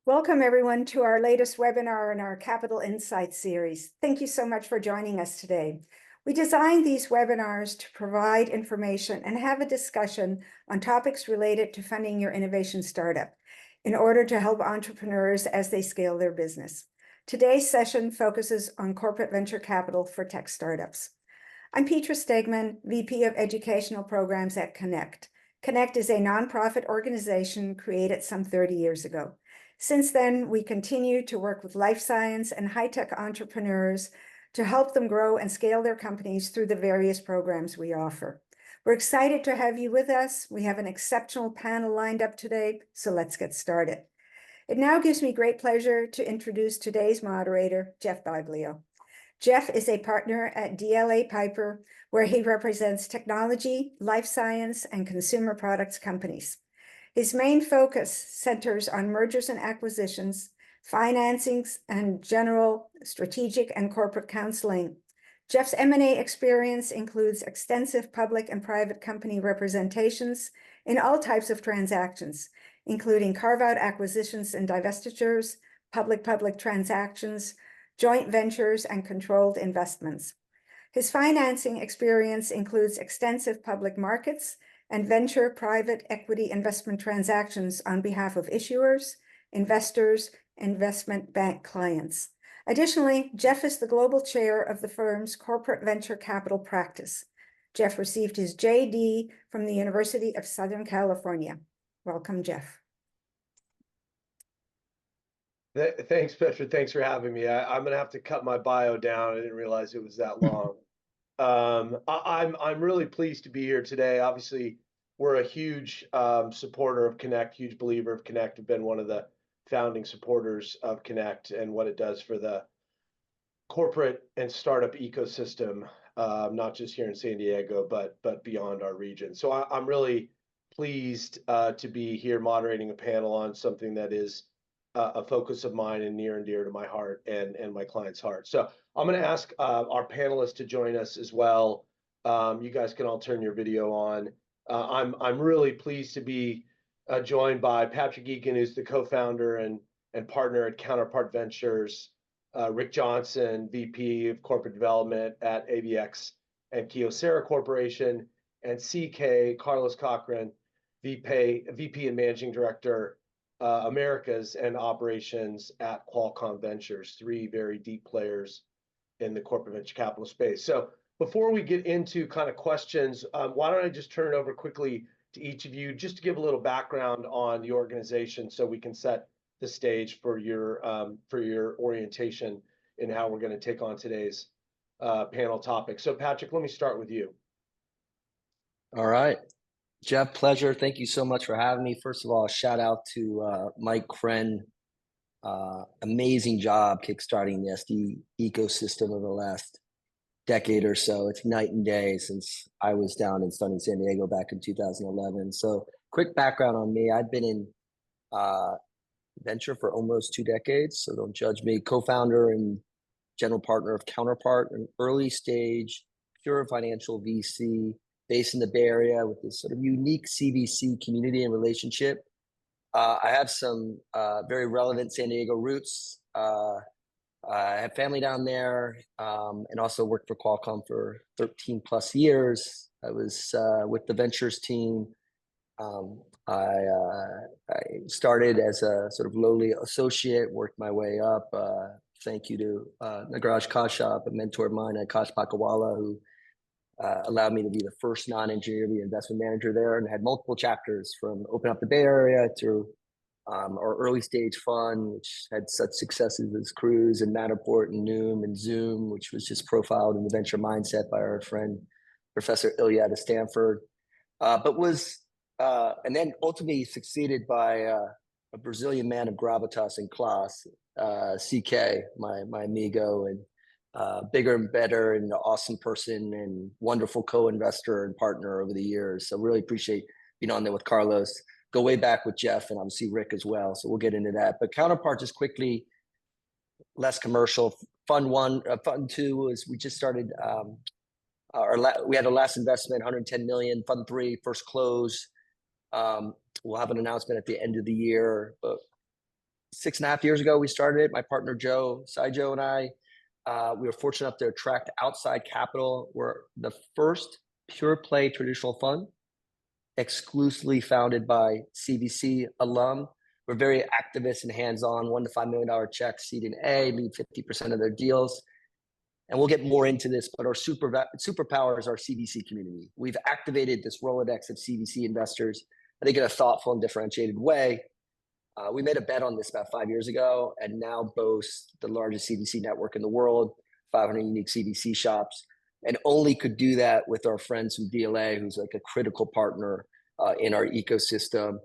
Welcome everyone to our latest webinar in our Capital Insights series. Thank you so much for joining us today. We designed these webinars to provide information and have a discussion on topics related to funding your innovation startup in order to help entrepreneurs as they scale their business. Today's session focuses on corporate venture capital for tech startups. I'm Petra Stegman, VP of Educational Programs at Connect. Connect is a nonprofit organization created some 30 years ago. Since then, we continue to work with life science and high-tech entrepreneurs to help them grow and scale their companies through the various programs we offer. We're excited to have you with us. We have an exceptional panel lined up today, so let's get started. It now gives me great pleasure to introduce today's moderator, Jeff Baglio. Jeff is a partner at DLA Piper, where he represents technology, life science, and consumer products companies. His main focus centers on mergers and acquisitions, financings, and general strategic and corporate counseling. Jeff's M&A experience includes extensive public and private company representations in all types of transactions, including carve-out acquisitions and divestitures, public-public transactions, joint ventures, and controlled investments. His financing experience includes extensive public markets and venture private equity investment transactions on behalf of issuers, investors, investment bank clients. Additionally, Jeff is the global chair of the firm's corporate venture capital practice. Jeff received his JD from the University of Southern California. Welcome, Jeff. Thanks, Petra. Thanks for having me. I'm going to have to cut my bio down. I didn't realize it was that long. I'm really pleased to be here today. Obviously, we're a huge supporter of Connect, huge believer of Connect. I've been one of the founding supporters of Connect and what it does for the corporate and startup ecosystem, not just here in San Diego, but beyond our region. So I'm really pleased to be here moderating a panel on something that is a focus of mine and near and dear to my heart and my client's heart. So I'm going to ask our panelists to join us as well. You guys can all turn your video on. I'm really pleased to be joined by Patrick Egan, who's the co-founder and partner at Counterpart Ventures, Rick Johnson, VP of Corporate Development at AVX and Kyocera Corporation, and CK Carlos Cochran, VP and Managing Director Americas and Operations at Qualcomm Ventures, three very deep players in the corporate venture capital space. So before we get into kind of questions, why don't I just turn it over quickly to each of you just to give a little background on the organization so we can set the stage for your orientation in how we're going to take on today's panel topic. So Patrick, let me start with you. All right. Jeff, pleasure. Thank you so much for having me. First of all, shout out to Mike Kren. Amazing job kickstarting the SD ecosystem over the last decade or so. It's night and day since I was down in sunny San Diego back in 2011. So quick background on me. I've been in venture for almost 2 decades, so don't judge me. Co-founder and general partner of Counterpart, an early stage, pure financial VC based in the Bay Area with this sort of unique CVC community and relationship. I have some very relevant San Diego roots. I have family down there and also worked for Qualcomm for 13 plus years. I was with the ventures team. I started as a sort of lowly associate, worked my way up. Thank you to Nagraj Kashyap, a mentor of mine at Akash Pakawala, who allowed me to be the first non-engineer to be investment manager there, and had multiple chapters from Open Up the Bay Area to our early stage fund, which had such successes as Cruise and Matterport and Noom and Zoom, which was just profiled in the venture mindset by our friend, Professor Ilya at Stanford, and then ultimately succeeded by a Brazilian man of gravitas and class, CK, my amigo, and bigger and better and an awesome person and wonderful co-investor and partner over the years. So really appreciate being on there with Carlos. Go way back with Jeff and obviously Rick as well. So we'll get into that. But Counterpart, just quickly, less commercial. Fund 2 is we just started. We had our last investment, 110 million. Fund 3, first close. We'll have an announcement at the end of the year. But 6.5 years ago, we started it. My partner, Joe Joe and I, we were fortunate enough to attract outside capital. We're the first pure play traditional fund exclusively founded by CVC alum. We're very activist and hands-on, $1 to $5 million checks, seed and A, lead 50% of their deals. And we'll get more into this, but our superpower is our CVC community. We've activated this Rolodex of CVC investors, I think in a thoughtful and differentiated way. We made a bet on this about 5 years ago and now boast the largest CVC network in the world, 500 unique CVC shops, and only could do that with our friends from DLA, who's like a critical partner in our ecosystem.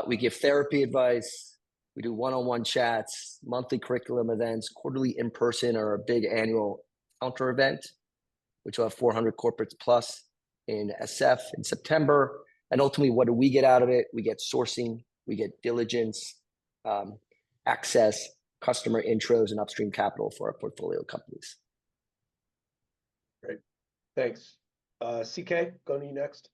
We give therapy advice. We do one-on-one chats, monthly curriculum events, quarterly in-person, or a big annual counter event, which will have 400 corporates plus in SF in September. And ultimately, what do we get out of it? We get sourcing, we get diligence, access, customer intros, and upstream capital for our portfolio companies. Great, thanks. CK, going to you next.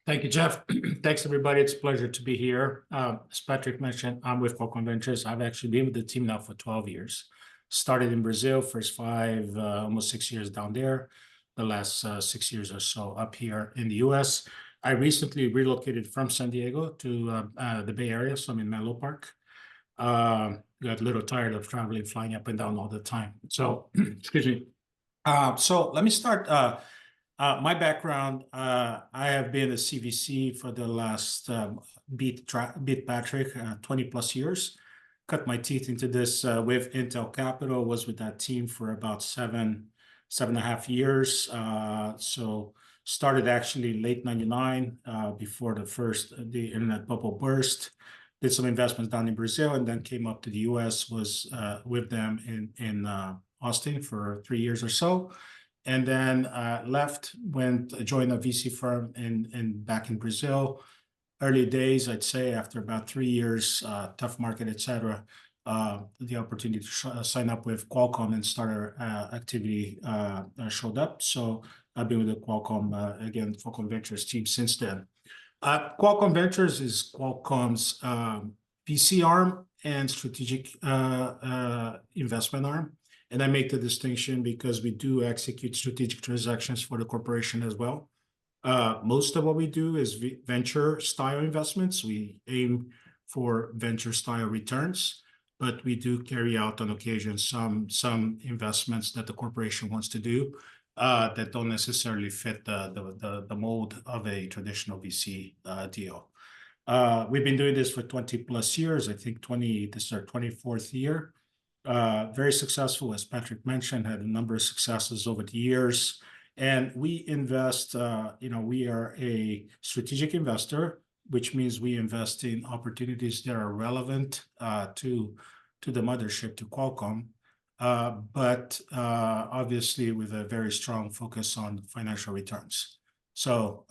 Thank you, Jeff. Thanks, everybody. It's a pleasure to be here. As Patrick mentioned, I'm with Qualcomm Ventures. I've actually been with the team now for 12 years. Started in Brazil, first 5, almost 6 years down there. The last 6 years or so up here in the US. I recently relocated from San Diego to the Bay Area, so I'm in Menlo Park. Got a little tired of traveling, flying up and down all the time. So, excuse me. So let me start. My background, I have been a CVC for the last, beat Patrick, 20 plus years. Cut my teeth into this with Intel Capital, was with that team for about 7.5 years. So started actually late 99, before the internet bubble burst. Did some investments down in Brazil and then came up to the US, was with them in Austin for 3 years or so. And then left, joined a VC firm back in Brazil. Early days, I'd say, after about 3 years, tough market, etc. The opportunity to sign up with Qualcomm and start our activity showed up. So I've been with the Qualcomm Ventures team since then. Qualcomm Ventures is Qualcomm's VC arm and strategic investment arm. And I make the distinction because we do execute strategic transactions for the corporation as well. Most of what we do is venture style investments. We aim for venture style returns, but we do carry out on occasion some investments that the corporation wants to do that don't necessarily fit the mold of a traditional VC deal. We've been doing this for 20 plus years. I think this is our 24th year. Very successful, as Patrick mentioned, had a number of successes over the years. And we invest, we are a strategic investor, which means we invest in opportunities that are relevant to the mothership, to Qualcomm, but obviously with a very strong focus on financial returns. So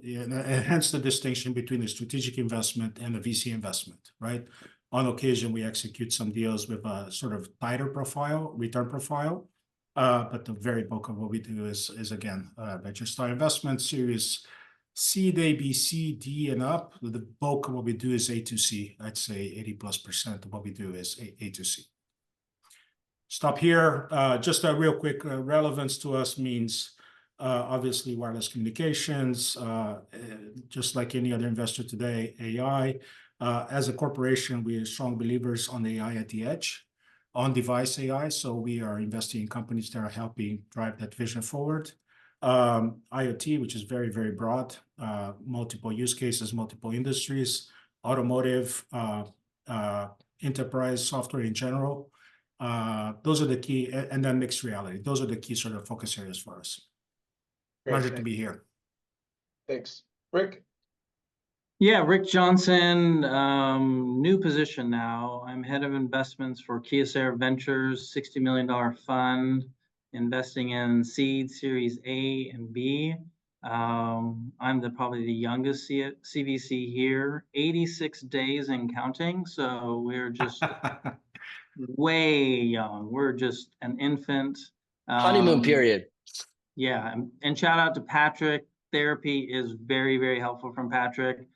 hence the distinction between the strategic investment and the VC investment, right? On occasion, we execute some deals with a sort of tighter return profile, but the very bulk of what we do is again, venture style investment, series seed A, B, C, D, and up. The bulk of what we do is A to C. I'd say 80+% of what we do is A to C. Stop here. Just a real quick relevance to us means obviously wireless communications, just like any other investor today, AI. As a corporation, we are strong believers on AI at the edge, on-device AI. So we are investing in companies that are helping drive that vision forward. IoT, which is very, very broad, multiple use cases, multiple industries, automotive, enterprise software in general. Those are the key, and then mixed reality. Those are the key sort of focus areas for us. Pleasure to be here. Thanks. Rick? Yeah, Rick Johnson, new position now. I'm head of investments for Kyocera Ventures, $60 million fund, investing in seed, series A and B. I'm probably the youngest CVC here, 86 days and counting. So we're just way young. We're just an infant. Honeymoon period. Yeah, and shout out to Patrick. Therapy is very, very helpful from Patrick.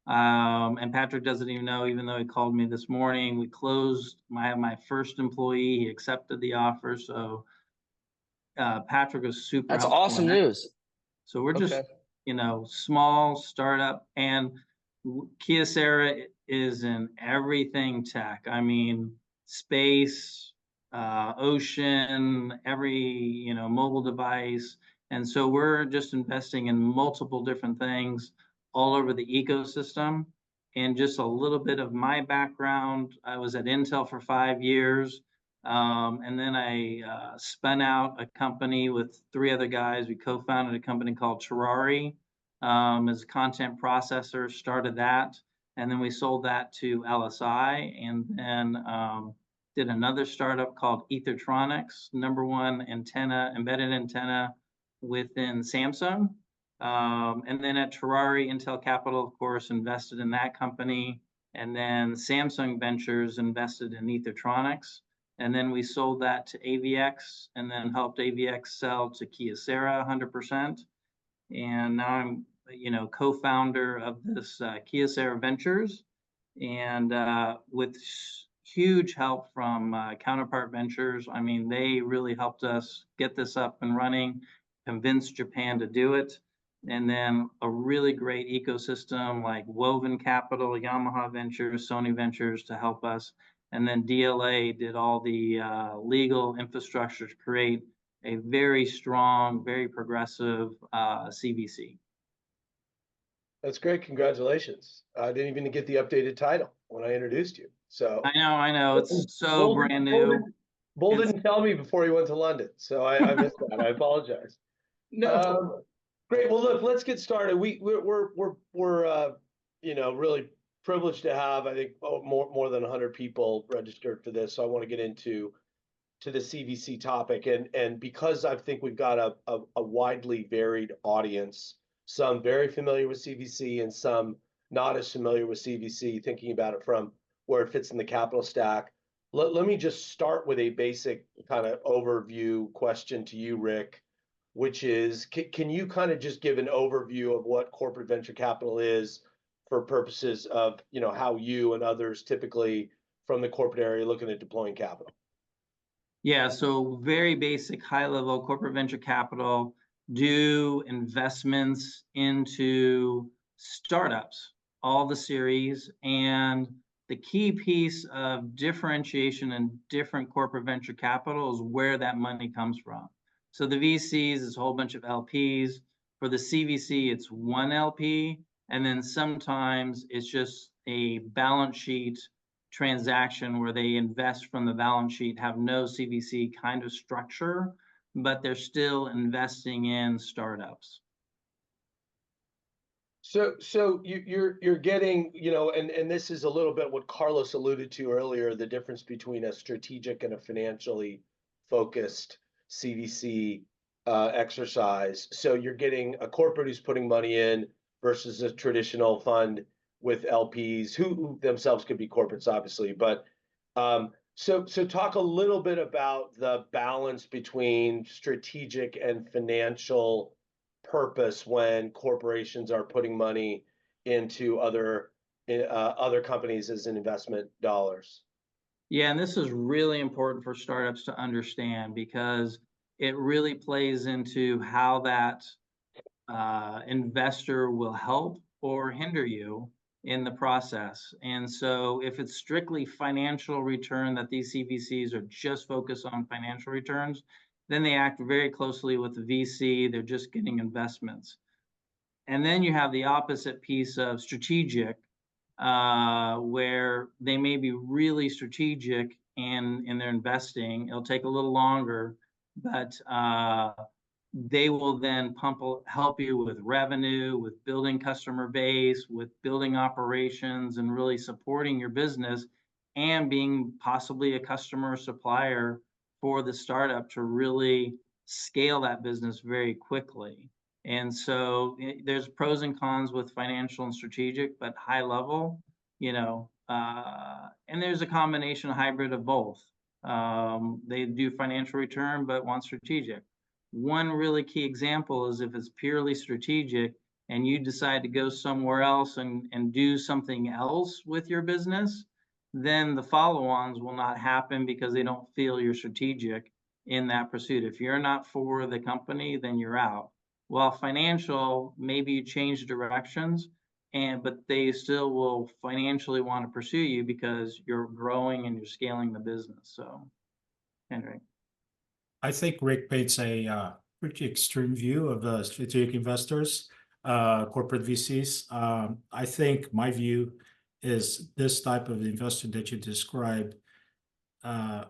And Patrick doesn't even know, even though he called me this morning. We closed my first employee. He accepted the offer. So Patrick was super That's helpful awesome in that. news. So we're just, Okay. small startup, and Kyocera is in everything tech. I mean, space, ocean, every, mobile device. And so we're just investing in multiple different things all over the ecosystem. And just a little bit of my background, I was at Intel for 5 years. And then I spun out a company with 3 other guys. We co-founded a company called Terrari as a content processor, started that. And then we sold that to LSI, and then did another startup called Ethertronics, #1 embedded antenna within Samsung. And then at Terrari, Intel Capital, of course, invested in that company. And then Samsung Ventures invested in Ethertronics. And then we sold that to AVX, and then helped AVX sell to Kyocera 100%. And now I'm, co-founder of this Kyocera Ventures, and with huge help from Counterpart Ventures. I mean, they really helped us get this up and running, convince Japan to do it. And then a really great ecosystem like Woven Capital, Yamaha Ventures, Sony Ventures to help us. And then DLA did all the legal infrastructure to create a very strong, very progressive CVC. That's great. Congratulations. I didn't even get the updated title when I introduced you. So I know. It's so Bull- brand Bull new. didn't- Bull didn't tell me before he went to London, so I missed that. I apologize. No. Great. Well, look, let's get started. We're really privileged to have, I think, more than 100 people registered for this. So I want to get into the CVC topic, and because I think we've got a widely varied audience, some very familiar with CVC and some not as familiar with CVC, thinking about it from where it fits in the capital stack. Let me just start with a basic kind of overview question to you, Rick, which is, can you kind of just give an overview of what corporate venture capital is for purposes of, how you and others typically from the corporate area looking at deploying capital? Yeah, so very basic, high level corporate venture capital do investments into startups, all the series. And the key piece of differentiation in different corporate venture capital is where that money comes from. So the VCs is a whole bunch of LPs. For the CVC, it's one LP. And then sometimes it's just a balance sheet transaction where they invest from the balance sheet, have no CVC kind of structure, but they're still investing in startups. So you're getting, and this is a little bit what Carlos alluded to earlier, the difference between a strategic and a financially focused CVC exercise. So you're getting a corporate who's putting money in versus a traditional fund with LPs who themselves could be corporates, obviously. But so talk a little bit about the balance between strategic and financial purpose when corporations are putting money into other companies as an investment dollars. Yeah, and this is really important for startups to understand because it really plays into how that investor will help or hinder you in the process. And so if it's strictly financial return that these CVCs are just focused on financial returns, then they act very closely with the VC. They're just getting investments. And then you have the opposite piece of strategic, where they may be really strategic in their investing. It'll take a little longer, but they will then help you with revenue, with building customer base, with building operations, and really supporting your business and being possibly a customer or supplier for the startup to really scale that business very quickly. And so there's pros and cons with financial and strategic, but high level, and there's a combination, a hybrid of both. They do financial return, but want strategic. One really key example is if it's purely strategic and you decide to go somewhere else and do something else with your business, then the follow-ons will not happen because they don't feel you're strategic in that pursuit. If you're not for the company, then you're out. While financial, maybe you change directions, but they still will financially want to pursue you because you're growing and you're scaling the business. So, Henry. I think Rick paints a pretty extreme view of the strategic investors, corporate VCs. I think my view is this type of investor that you described.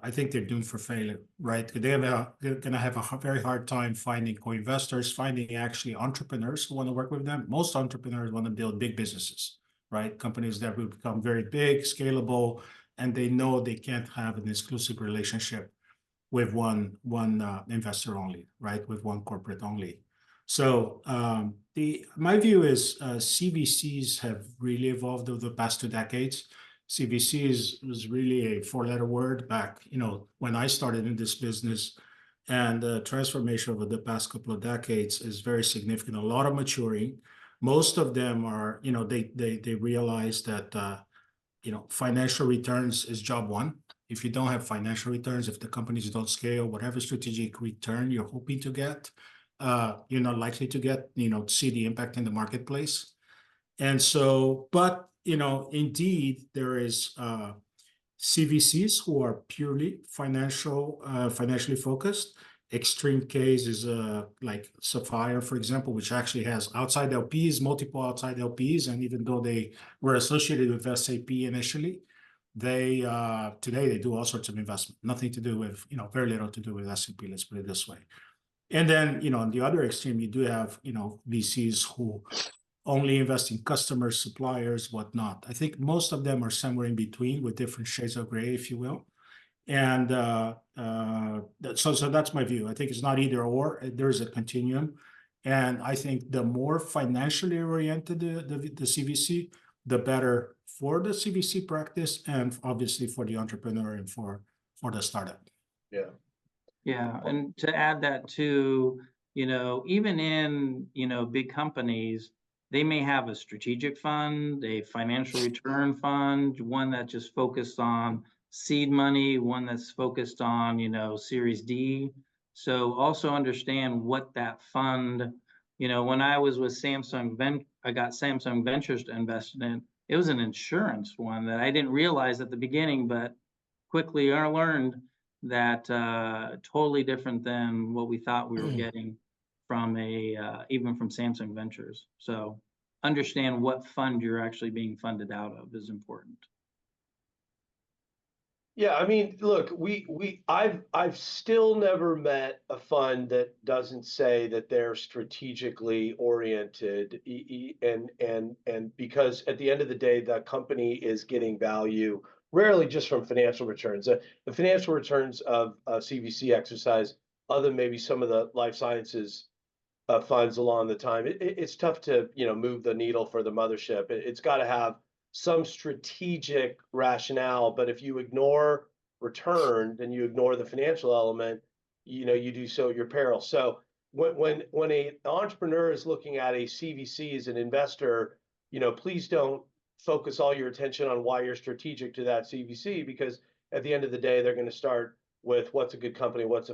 I think they're doomed for failure, right? They're going to have a very hard time finding co-investors, finding actually entrepreneurs who want to work with them. Most entrepreneurs want to build big businesses, right? Companies that will become very big, scalable, and they know they can't have an exclusive relationship with one investor only, right? With one corporate only. So my view is CVCs have really evolved over the past 2 decades. CVC was really a 4-letter word back, when I started in this business, and the transformation over the past couple of decades is very significant. A lot of maturing. Most of them are, they realize that financial returns is job one. If you don't have financial returns, if the companies don't scale, whatever strategic return you're hoping to get, you're not likely to get, see the impact in the marketplace. And so, but, indeed, there is CVCs who are purely financially focused. Extreme case is like Sapphire, for example, which actually has outside LPs, multiple outside LPs, and even though they were associated with SAP initially, they today they do all sorts of investment, nothing to do with, very little to do with SAP, let's put it this way. And then, on the other extreme, you do have, VCs who only invest in customers, suppliers, whatnot. I think most of them are somewhere in between with different shades of gray, if you will. And so that's my view. I think it's not either or. There's a continuum. And I think the more financially oriented the CVC, the better for the CVC practice and obviously for the entrepreneur and for the startup. Yeah. Yeah, and to add that to, even in, big companies, they may have a strategic fund, a financial return fund, one that just focused on seed money, one that's focused on, Series D. So also understand what that fund, when I was with Samsung, I got Samsung Ventures to invest in. It was an insurance one that I didn't realize at the beginning, but quickly I learned that totally different than what we thought we were getting from even from Samsung Ventures. So understand what fund you're actually being funded out of is important. Yeah, I mean, look, I've still never met a fund that doesn't say that they're strategically oriented, and because at the end of the day, the company is getting value rarely just from financial returns. The financial returns of a CVC exercise, other than maybe some of the life sciences funds along the time, it's tough to move the needle for the mothership. It's got to have some strategic rationale, but if you ignore return, then you ignore the financial element, you do so at your peril. So when an entrepreneur is looking at a CVC as an investor, please don't focus all your attention on why you're strategic to that CVC, because at the end of the day, they're going to start with what's a good company, what's a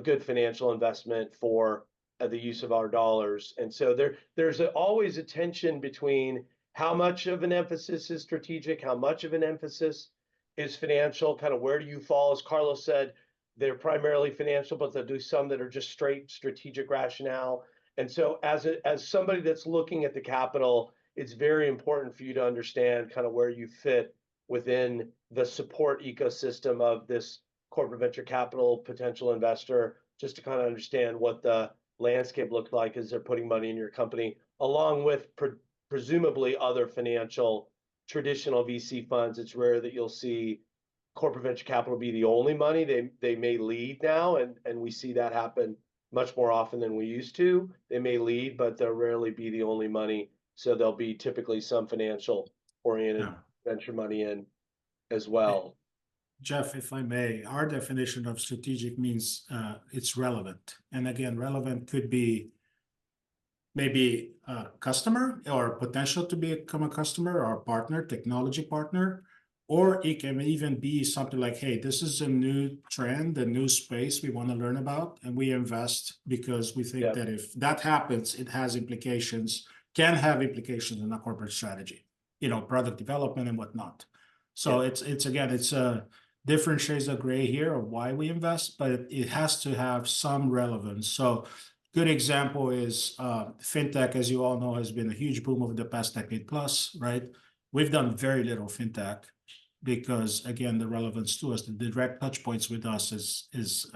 good financial investment for the use of our dollars. And so there's always a tension between how much of an emphasis is strategic, how much of an emphasis is financial, kind of where do you fall? As Carlos said, they're primarily financial, but they'll do some that are just straight strategic rationale. And so as somebody that's looking at the capital, it's very important for you to understand kind of where you fit within the support ecosystem of this corporate venture capital potential investor, just to kind of understand what the landscape looks like as they're putting money in your company, along with presumably other traditional VC funds. It's rare that you'll see corporate venture capital be the only money. They may lead now, and we see that happen much more often than we used to. They may lead, but they'll rarely be the only money. So there'll be typically some financial oriented venture money in as well. Jeff, if I may, our definition of strategic means it's relevant. And again, relevant could be maybe a customer or potential to become a customer or a partner, technology partner, or it can even be something like, hey, this is a new trend, a new space we want to learn about, and we invest because we think Yep. that if that happens, it has implications, can have implications in a corporate strategy, product development and whatnot. So Yep. it's again, it's a different shades of gray here of why we invest, but it has to have some relevance. So good example is fintech, as you all know, has been a huge boom over the past decade plus, right? We've done very little fintech because, again, the relevance to us, the direct touch points with us is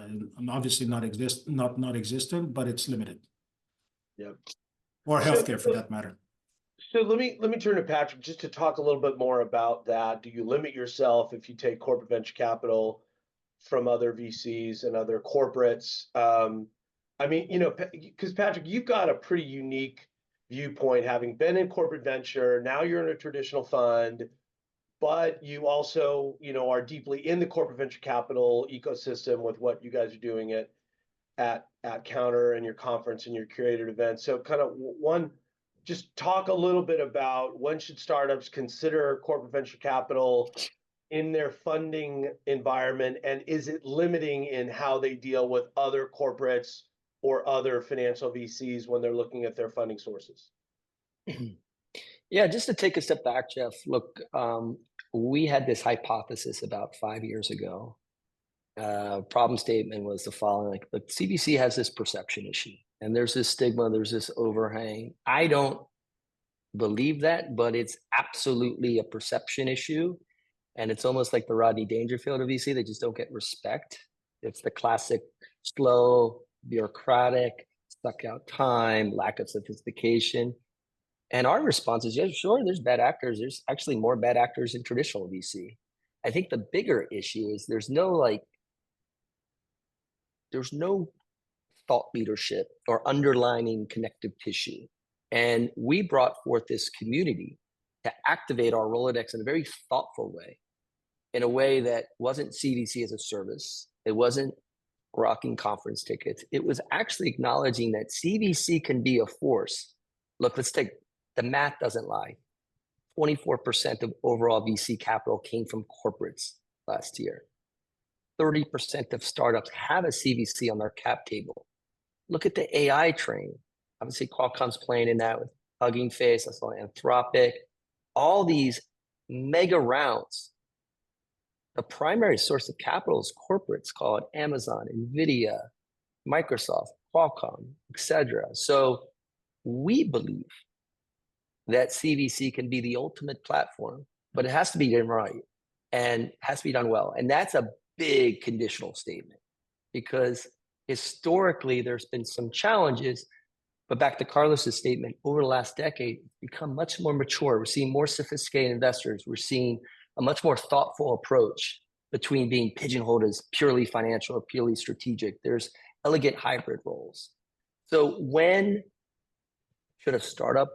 obviously not existent, but it's limited. Yep. Or So- healthcare for that matter. So let me turn to Patrick just to talk a little bit more about that. Do you limit yourself if you take corporate venture capital from other VCs and other corporates? I mean, because Patrick, you've got a pretty unique viewpoint, having been in corporate venture. Now you're in a traditional fund, but you also, are deeply in the corporate venture capital ecosystem with what you guys are doing at Counter and your conference and your curated events. So kind of one, just talk a little bit about when should startups consider corporate venture capital in their funding environment, and is it limiting in how they deal with other corporates or other financial VCs when they're looking at their funding sources? Yeah, just to take a step back, Jeff, look, we had this hypothesis about 5 years ago. Problem statement was the following, like, look, CVC has this perception issue, and there's this stigma, there's this overhang. I don't believe that, but it's absolutely a perception issue. And it's almost like the Rodney Dangerfield of VC. They just don't get respect. It's the classic slow, bureaucratic, stuck out time, lack of sophistication. And our response is, yeah, sure, there's bad actors. There's actually more bad actors in traditional VC. I think the bigger issue is there's no thought leadership or underlining connective tissue. And we brought forth this community to activate our Rolodex in a very thoughtful way, in a way that wasn't CVC as a service. It wasn't rocking conference tickets. It was actually acknowledging that CVC can be a force. Look, the math doesn't lie. 24% of overall VC capital came from corporates last year. 30% of startups have a CVC on their cap table. Look at the AI train. Obviously, Qualcomm's playing in that with Hugging Face. I saw Anthropic. All these mega rounds. The primary source of capital is corporates, call it Amazon, NVIDIA, Microsoft, Qualcomm, etc. So we believe that CVC can be the ultimate platform, but it has to be done right and has to be done well. And that's a big conditional statement, because historically there's been some challenges. But back to Carlos's statement, over the last decade, it's become much more mature. We're seeing more sophisticated investors. We're seeing a much more thoughtful approach between being pigeonholed as purely financial or purely strategic. There's elegant hybrid roles. So when should a startup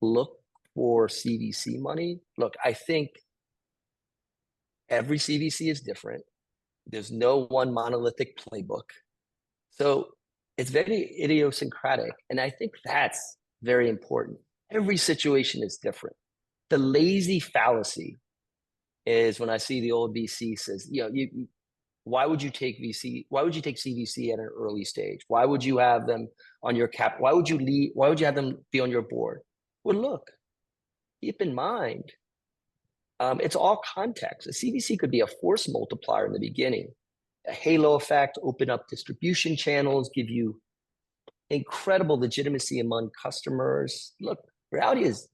look for CVC money? Look, I think every CVC is different. There's no one monolithic playbook. So it's very idiosyncratic. And I think that's very important. Every situation is different. The lazy fallacy is when I see the old VC says, why would you take VC? Why would you take CVC at an early stage? Why would you have them on your cap? Why would you have them be on your board? Well, look, keep in mind, it's all context. A CVC could be a force multiplier in the beginning, a halo effect, open up distribution channels, give you incredible legitimacy among customers. Look, reality is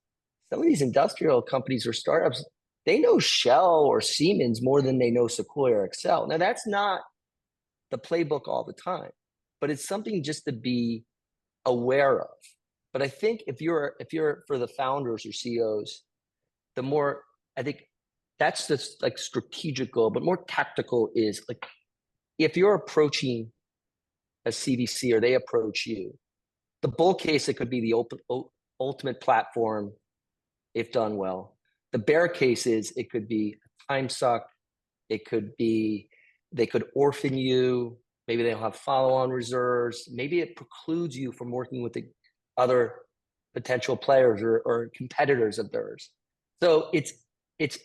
some of these industrial companies or startups, they know Shell or Siemens more than they know Sequoia or Excel. Now, that's not the playbook all the time, but it's something just to be aware of. But I think if you're for the founders or CEOs, the more, I think that's just like strategic goal, but more tactical is like, if you're approaching a CVC or they approach you, the bull case, it could be the ultimate platform if done well. The bear case is it could be a time suck. It could be, they could orphan you. Maybe they don't have follow-on reserves. Maybe it precludes you from working with the other potential players or competitors of theirs. So it's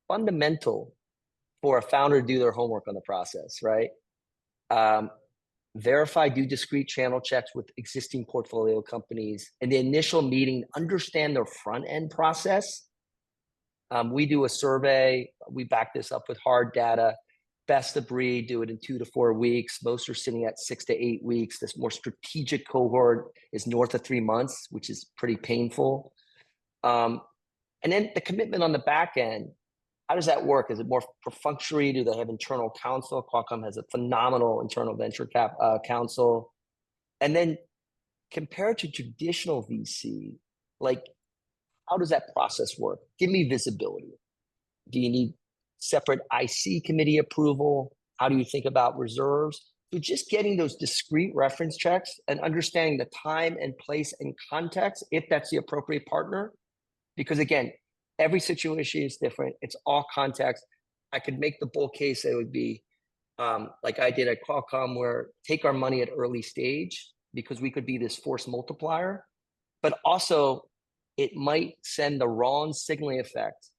fundamental for a founder to do their homework on the process, right? Verify, do discrete channel checks with existing portfolio companies. In the initial meeting, understand their front end process. We do a survey. We back this up with hard data. Best of breed, do it in 2 to 4 weeks. Most are sitting at 6 to 8 weeks. This more strategic cohort is north of 3 months, which is pretty painful. And then the commitment on the back end, how does that work? Is it more perfunctory? Do they have internal counsel? Qualcomm has a phenomenal internal venture counsel. And then compared to traditional VC, like, how does that process work? Give me visibility. Do you need separate IC committee approval? How do you think about reserves? So just getting those discrete reference checks and understanding the time and place and context, if that's the appropriate partner. Because again, every situation is different. It's all context. I could make the bull case that it would be like I did at Qualcomm, where take our money at early stage because we could be this force multiplier, but also it might send the wrong signaling effect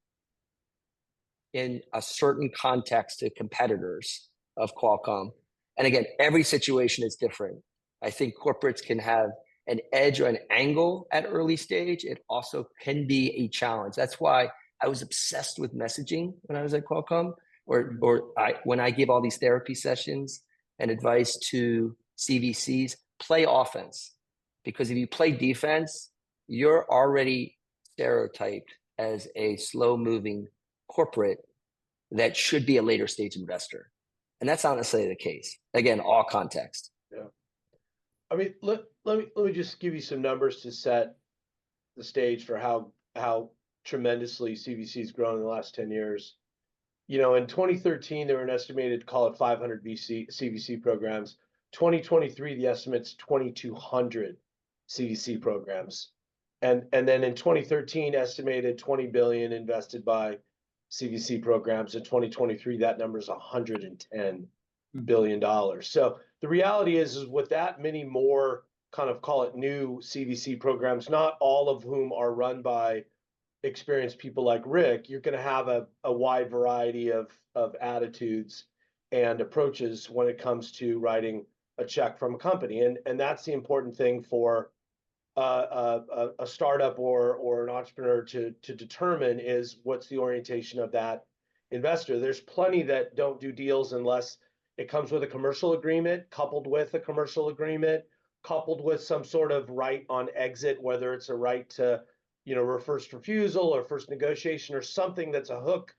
in a certain context to competitors of Qualcomm. And again, every situation is different. I think corporates can have an edge or an angle at early stage. It also can be a challenge. That's why I was obsessed with messaging when I was at Qualcomm, when I give all these therapy sessions and advice to CVCs, play offense. Because if you play defense, you're already stereotyped as a slow-moving corporate that should be a later stage investor. And that's not necessarily the case. Again, all context. Yeah. I mean, let me just give you some numbers to set the stage for how tremendously CVC's grown in the last 10 years. You know, in 2013, there were an estimated, call it 500 CVC programs. 2023, the estimate's 2,200 CVC programs. And then in 2013, estimated 20 billion invested by CVC programs. In 2023, that number is $110 billion. So the reality is with that many more kind of, call it, new CVC programs, not all of whom are run by experienced people like Rick, you're going to have a wide variety of attitudes and approaches when it comes to writing a check from a company. And that's the important thing for a startup or an entrepreneur to determine, is what's the orientation of that investor. There's plenty that don't do deals unless it comes with a commercial agreement, coupled with a commercial agreement, coupled with some sort of right on exit, whether it's a right to, first refusal or first negotiation or something that's a hook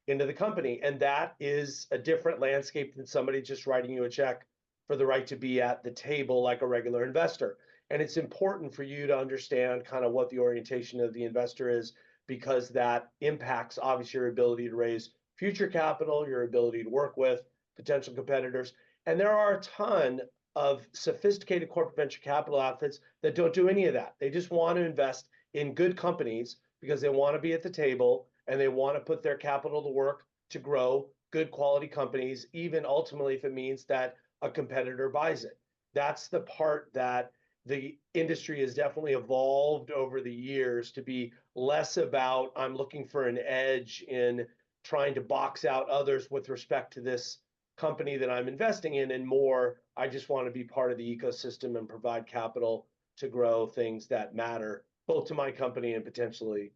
into the company. And that is a different landscape than somebody just writing you a check for the right to be at the table like a regular investor. And it's important for you to understand kind of what the orientation of the investor is, because that impacts obviously your ability to raise future capital, your ability to work with potential competitors. And there are a ton of sophisticated corporate venture capital outfits that don't do any of that. They just want to invest in good companies because they want to be at the table and they want to put their capital to work to grow good quality companies, even ultimately if it means that a competitor buys it. That's the part that the industry has definitely evolved over the years to be less about, I'm looking for an edge in trying to box out others with respect to this company that I'm investing in, and more, I just want to be part of the ecosystem and provide capital to grow things that matter, both to my company and potentially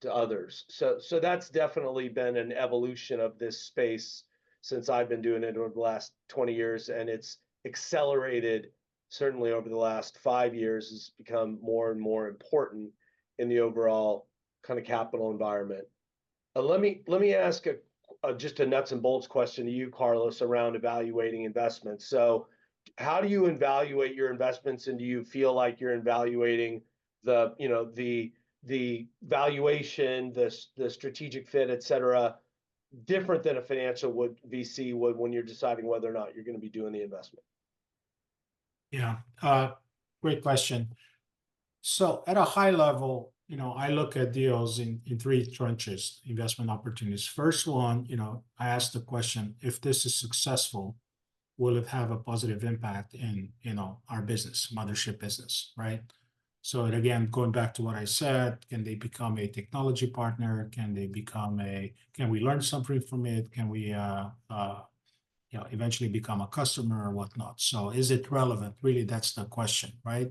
to others. So that's definitely been an evolution of this space since I've been doing it over the last 20 years, and it's accelerated certainly over the last 5 years. Has become more and more important in the overall kind of capital environment. Let me ask just a nuts and bolts question to you, Carlos, around evaluating investments. So how do you evaluate your investments, and do you feel like you're evaluating the valuation, the strategic fit, et cetera, different than a financial VC would when you're deciding whether or not you're going to be doing the investment? Yeah, great question. So at a high level, I look at deals in 3 trenches, investment opportunities. First one, I ask the question, if this is successful, will it have a positive impact in, our business, mothership business, right? So and again, going back to what I said, can they become a technology partner? Can they become can we learn something from it? Can we eventually become a customer or whatnot? So is it relevant? Really, that's the question, right?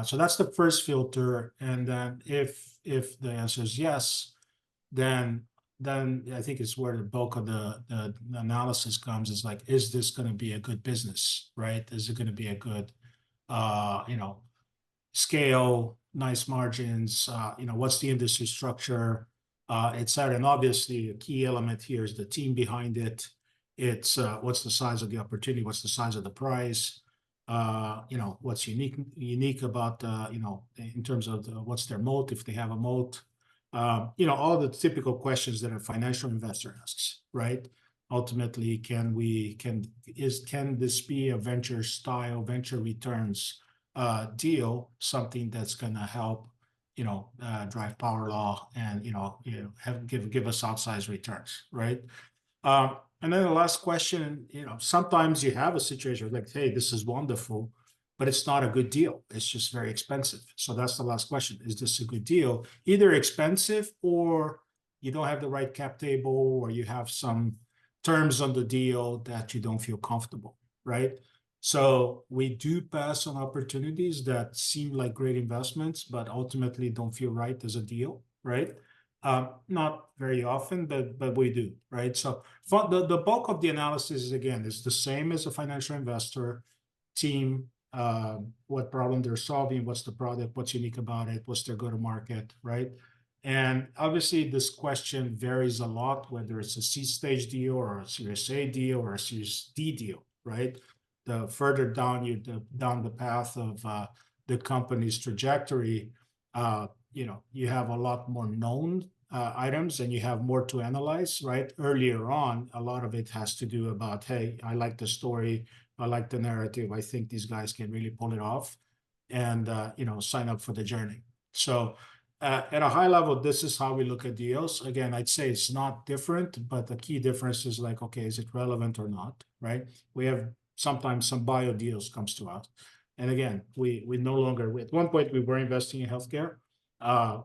So that's the first filter. And then if the answer is yes, then I think it's where the bulk of the analysis comes, is like, is this going to be a good business, right? Is it going to be a good, scale, nice margins, what's the industry structure, et cetera. And obviously a key element here is the team behind it. It's what's the size of the opportunity, what's the size of the price, what's unique about, in terms of what's their moat, if they have a moat, all the typical questions that a financial investor asks, right? Ultimately, can this be a venture returns deal, something that's going to help, drive power law and, give us outsized returns, right? And then the last question, sometimes you have a situation like, hey, this is wonderful, but it's not a good deal. It's just very expensive. So that's the last question. Is this a good deal? Either expensive, or you don't have the right cap table, or you have some terms on the deal that you don't feel comfortable, right? So we do pass on opportunities that seem like great investments, but ultimately don't feel right as a deal, right? Not very often, but we do, right? So the bulk of the analysis is, again, is the same as a financial investor. Team, what problem they're solving, what's the product, what's unique about it, what's their go-to-market, right? And obviously this question varies a lot, whether it's a seed stage deal or a Series A deal or a Series D deal, right? The further down down the path of the company's trajectory, you have a lot more known items, and you have more to analyze, right? Earlier on, a lot of it has to do about, hey, I like the story, I like the narrative, I think these guys can really pull it off, and sign up for the journey. So at a high level, this is how we look at deals. Again, I'd say it's not different, but the key difference is like, okay, is it relevant or not, right? We have sometimes some bio deals comes to us. And again, we no longer, at one point we were investing in healthcare.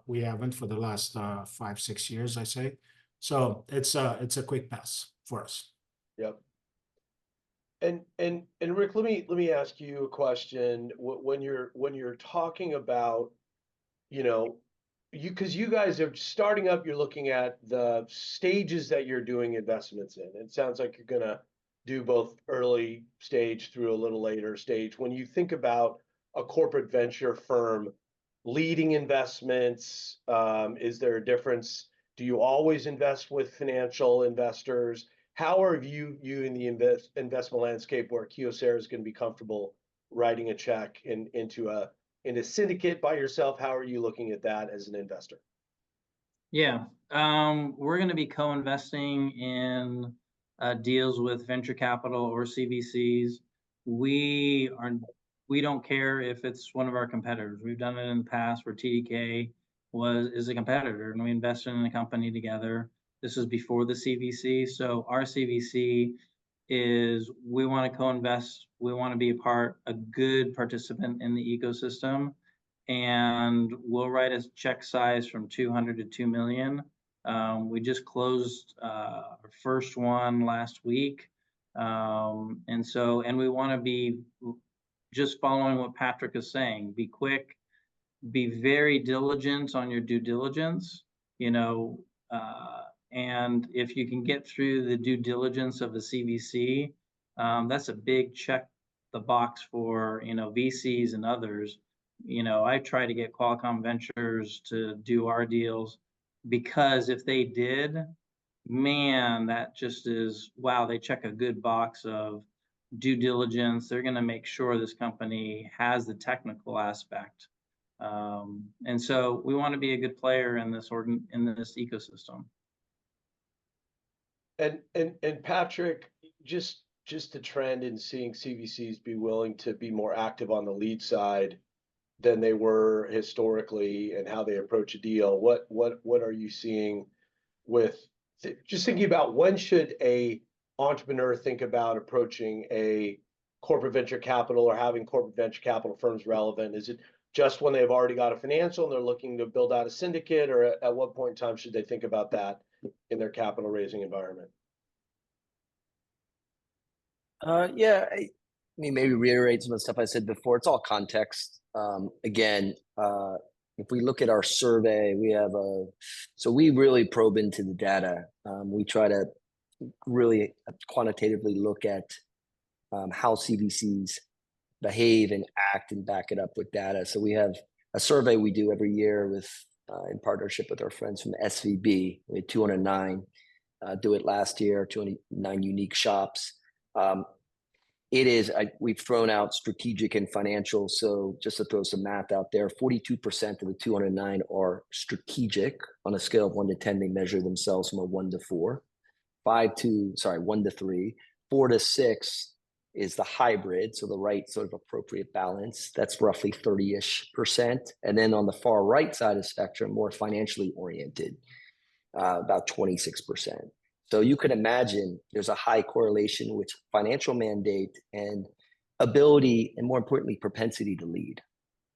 We haven't for the last 5-6 years, I say. So it's a quick pass for us. Yep. And Rick, let me ask you a question. When you're talking about, because you guys are starting up, you're looking at the stages that you're doing investments in. It sounds like you're gonna do both early stage through a little later stage. When you think about a corporate venture firm leading investments, is there a difference? Do you always invest with financial investors? How are you in the investment landscape where Kyocera is going to be comfortable writing a check into a syndicate by yourself? How are you looking at that as an investor? Yeah, we're going to be co-investing in deals with venture capital or CVCs. We don't care if it's one of our competitors. We've done it in the past where TDK is a competitor, and we invested in a company together. This is before the CVC. So our CVC is, we want to co-invest. We want to be a good participant in the ecosystem. And we'll write a check size from 200 to 2 million. We just closed our first one last week. And we want to be just following what Patrick is saying, be quick, be very diligent on your due diligence, and if you can get through the due diligence of the CVC, that's a big check the box for, VCs and others. I try to get Qualcomm Ventures to do our deals, because if they did, man, that just is, wow, they check a good box of due diligence. They're going to make sure this company has the technical aspect. And so we want to be a good player in this ecosystem. And Patrick, just the trend in seeing CVCs be willing to be more active on the lead side than they were historically, and how they approach a deal. What are you seeing with just thinking about, when should a entrepreneur think about approaching a corporate venture capital, or having corporate venture capital firms relevant? Is it just when they've already got a financial and they're looking to build out a syndicate, or at what point in time should they think about that in their capital raising environment? Yeah, I mean, maybe reiterate some of the stuff I said before. It's all context. Again, if we look at our survey, so we really probe into the data. We try to really quantitatively look at how CVCs behave and act and back it up with data. So we have a survey we do every year with in partnership with our friends from SVB. We had 209 do it last year, 209 unique shops. We've thrown out strategic and financial. So just to throw some math out there, 42% of the 209 are strategic. On a scale of 1 to 10, they measure themselves from a 1 to 4. 1 to 3. 4 to 6 is the hybrid, so the right sort of appropriate balance. That's roughly 30-ish%. And then on the far right side of the spectrum, more financially oriented, about 26%. So you could imagine there's a high correlation with financial mandate and ability, and more importantly, propensity to lead.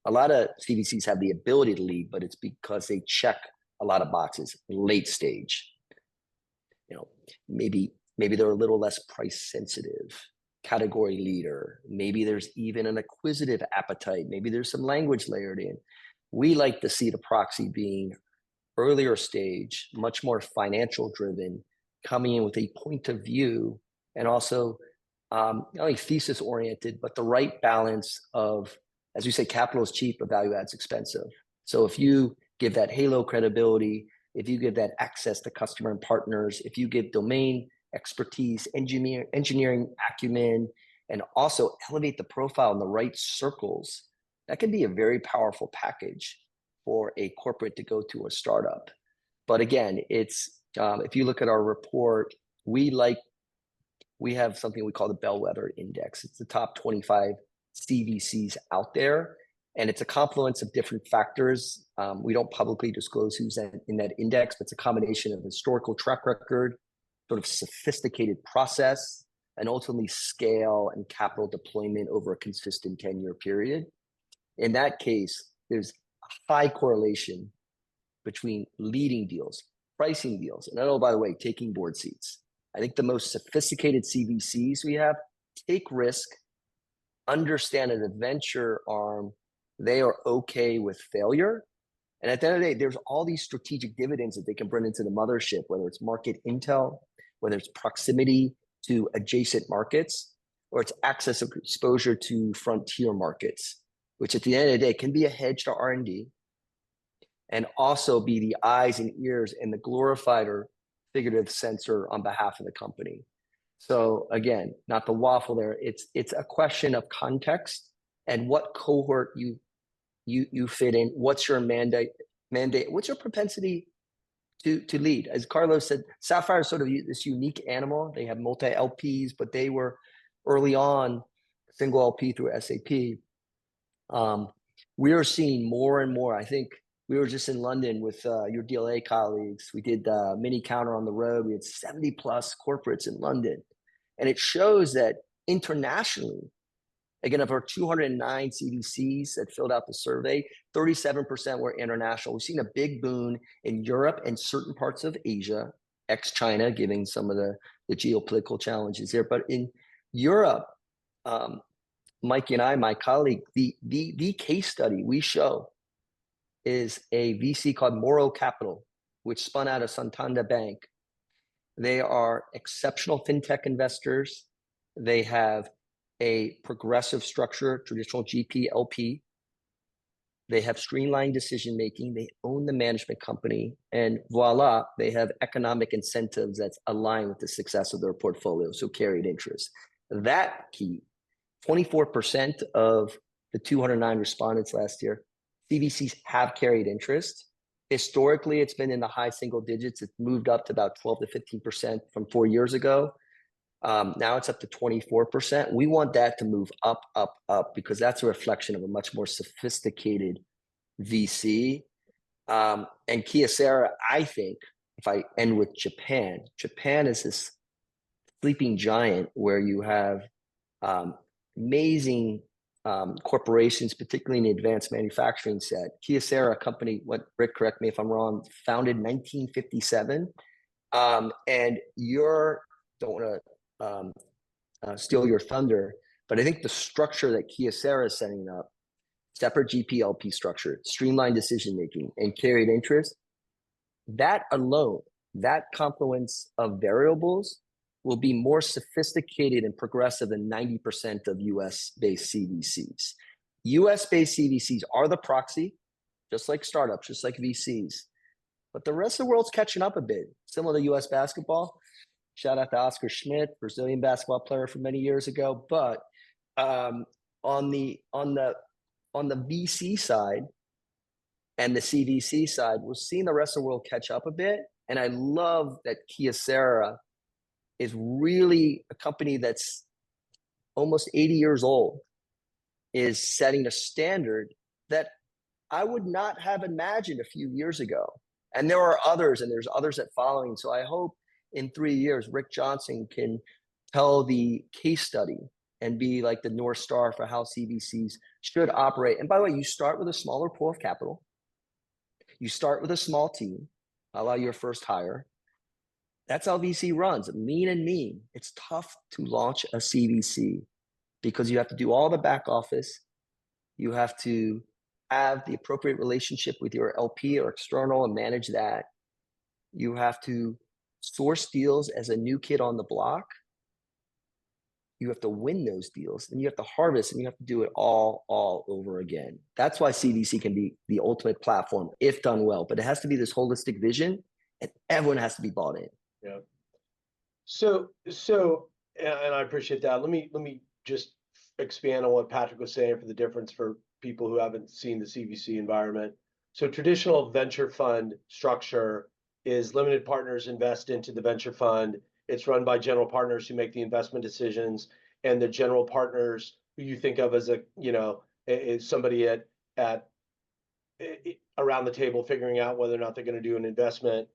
A lot of CVCs have the ability to lead, but it's because they check a lot of boxes late stage. Maybe they're a little less price sensitive, category leader. Maybe there's even an acquisitive appetite. Maybe there's some language layered in. We like to see the proxy being earlier stage, much more financial driven, coming in with a point of view, and also not only thesis oriented, but the right balance of, as we say, capital is cheap, but value add's expensive. So if you give that halo credibility, if you give that access to customer and partners, if you give domain expertise, engineering acumen, and also elevate the profile in the right circles, that can be a very powerful package for a corporate to go to a startup. But again, it's if you look at our report, we have something we call the Bellwether Index. It's the top 25 CVCs out there, and it's a confluence of different factors. We don't publicly disclose who's in that index, but it's a combination of historical track record, sort of sophisticated process, and ultimately scale and capital deployment over a consistent 10-year period. In that case, there's a high correlation between leading deals, pricing deals, and by the way, taking board seats. I think the most sophisticated CVCs we have take risk, understand in the venture arm, they are okay with failure. And at the end of the day, there's all these strategic dividends that they can bring into the mothership, whether it's market intel, whether it's proximity to adjacent markets, or it's access of exposure to frontier markets, which at the end of the day can be a hedge to R&D, and also be the eyes and ears and the glorified or figurative censor on behalf of the company. So again, not the waffle there. It's a question of context and what cohort you fit in. What's your mandate? What's your propensity to lead? As Carlos said, Sapphire is sort of this unique animal. They have multi LPs, but they were early on single LP through SAP. We are seeing more and more. I think we were just in London with your DLA colleagues. We did Mini Counter on the road. We had 70 plus corporates in London. And it shows that internationally, again, of our 209 CVCs that filled out the survey, 37% were international. We've seen a big boon in Europe and certain parts of Asia, ex-China, given some of the geopolitical challenges here. But in Europe, Mike and I, my colleague, the case study we show is a VC called Moro Capital, which spun out of Santander Bank. They are exceptional fintech investors. They have a progressive structure, traditional GP, LP. They have streamlined decision-making. They own the management company. And voila, they have economic incentives that's aligned with the success of their portfolio, so carried interest. That key, 24% of the 209 respondents last year, CVCs have carried interest. Historically, it's been in the high single digits. It's moved up to about 12 to 15% from 4 years ago. Now it's up to 24%. We want that to move up, up, up, because that's a reflection of a much more sophisticated VC. And Kyocera, I think, if I end with Japan is this sleeping giant where you have amazing corporations, particularly in the advanced manufacturing set. Kyocera, a company, what Rick, correct me if I'm wrong, founded 1957. And don't want to steal your thunder, but I think the structure that Kyocera is setting up, separate GP/LP structure, streamlined decision making, and carried interest, that alone, that confluence of variables will be more sophisticated and progressive than 90% of US-based CVCs. US-based CVCs are the proxy, just like startups, just like VCs. But the rest of the world's catching up a bit, similar to US basketball. Shout out to Oscar Schmidt, Brazilian basketball player from many years ago. But on the VC side and the CVC side, we're seeing the rest of the world catch up a bit. And I love that Kyocera is really a company that's almost 80 years old, is setting a standard that I would not have imagined a few years ago. And there are others, and there's others that following. So I hope in 3 years, Rick Johnson can tell the case study and be like the North Star for how CVCs should operate. And by the way, you start with a smaller pool of capital. You start with a small team, allow your first hire. That's how VC runs, lean and mean. It's tough to launch a CVC because you have to do all the back office. You have to have the appropriate relationship with your LP or external and manage that. You have to source deals as a new kid on the block. You have to win those deals, and you have to harvest, and you have to do it all over again. That's why CVC can be the ultimate platform if done well, but it has to be this holistic vision, and everyone has to be bought in. Yeah. So, and I appreciate that. Let me just expand on what Patrick was saying for the difference for people who haven't seen the CVC environment. So traditional venture fund structure is limited partners invest into the venture fund. It's run by general partners who make the investment decisions, and the general partners who you think of as is somebody at around the table figuring out whether or not they're going to do an investment.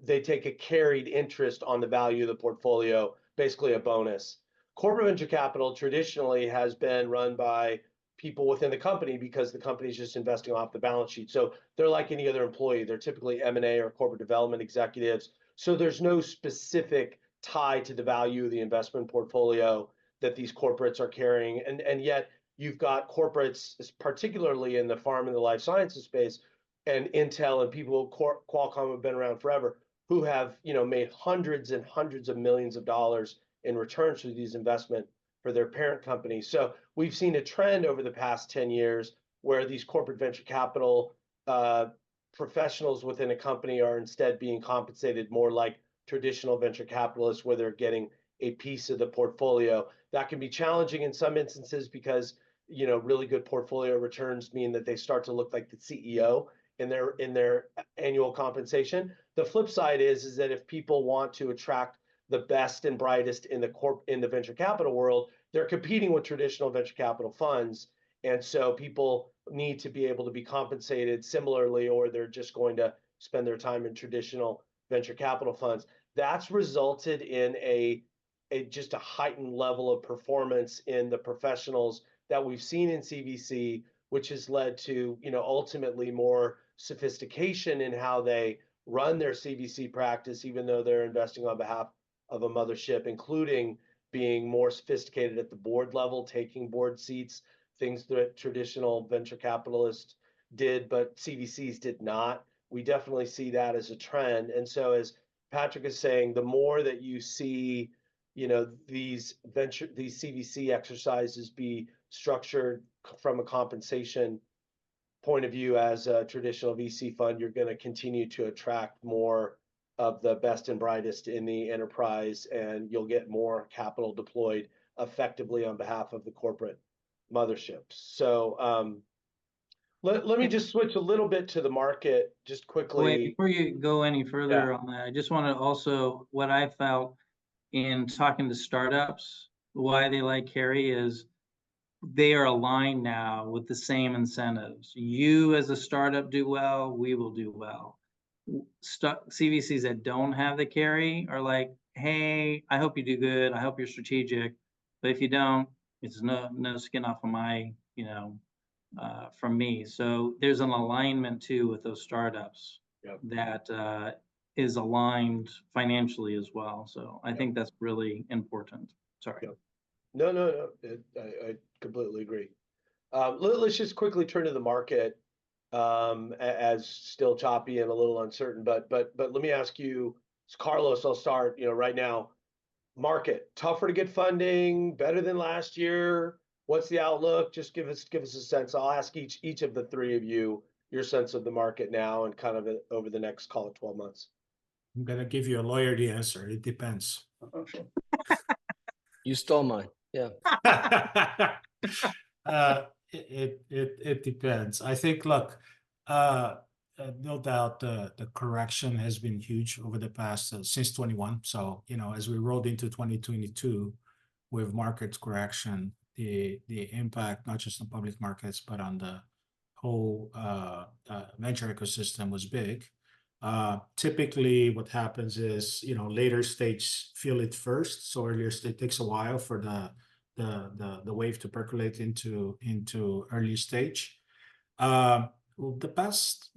They take a carried interest on the value of the portfolio, basically a bonus. Corporate venture capital traditionally has been run by people within the company because the company is just investing off the balance sheet. So they're like any other employee. They're typically M&A or corporate development executives. So there's no specific tie to the value of the investment portfolio that these corporates are carrying. And yet you've got corporates, particularly in the pharma and the life sciences space, and Intel and people, Qualcomm have been around forever, who have made hundreds and hundreds of millions of dollars in returns for these investment for their parent company. So we've seen a trend over the past 10 years where these corporate venture capital professionals within a company are instead being compensated more like traditional venture capitalists, where they're getting a piece of the portfolio. That can be challenging in some instances because really good portfolio returns mean that they start to look like the CEO in their annual compensation. The flip side is that if people want to attract the best and brightest in the venture capital world, they're competing with traditional venture capital funds, and so people need to be able to be compensated similarly, or they're just going to spend their time in traditional venture capital funds. That's resulted in just a heightened level of performance in the professionals that we've seen in CVC, which has led to ultimately more sophistication in how they run their CVC practice, even though they're investing on behalf of a mothership, including being more sophisticated at the board level, taking board seats, things that traditional venture capitalists did, but CVCs did not. We definitely see that as a trend. And so, as Patrick is saying, the more that you see, these CVC exercises be structured from a compensation point of view as a traditional VC fund, you're going to continue to attract more of the best and brightest in the enterprise, and you'll get more capital deployed effectively on behalf of the corporate motherships. So let me just switch a little bit to the market just quickly. Wait, before you go any further on that, I just want to also, what I felt in talking to startups, why they like Carry is they are aligned now with the same incentives. You as a startup do well, we will do well. CVCs that don't have the Carry are like, hey, I hope you do good. I hope you're strategic. But if you don't, It's no skin off of my, from me. So there's an alignment too with those startups Yep. that is aligned financially as well. So I think that's really important. Sorry. Yep. No. I completely agree. Let's just quickly turn to the market, as still choppy and a little uncertain, but let me ask you, Carlos, I'll start, right now, market, tougher to get funding, better than last year? What's the outlook? Just give us a sense. I'll ask each of the three of you your sense of the market now and kind of over the next, call it 12 months. I'm gonna give you a lawyerly answer. It depends. You stole mine. Yeah. It depends. I think, look, no doubt the correction has been huge over the past since 21. So, as we rolled into 2022 with market correction, the impact not just on public markets but on the whole venture ecosystem was big. Typically, what happens is, later stage feel it first. So earlier stage takes a while for the wave to percolate into early stage. The past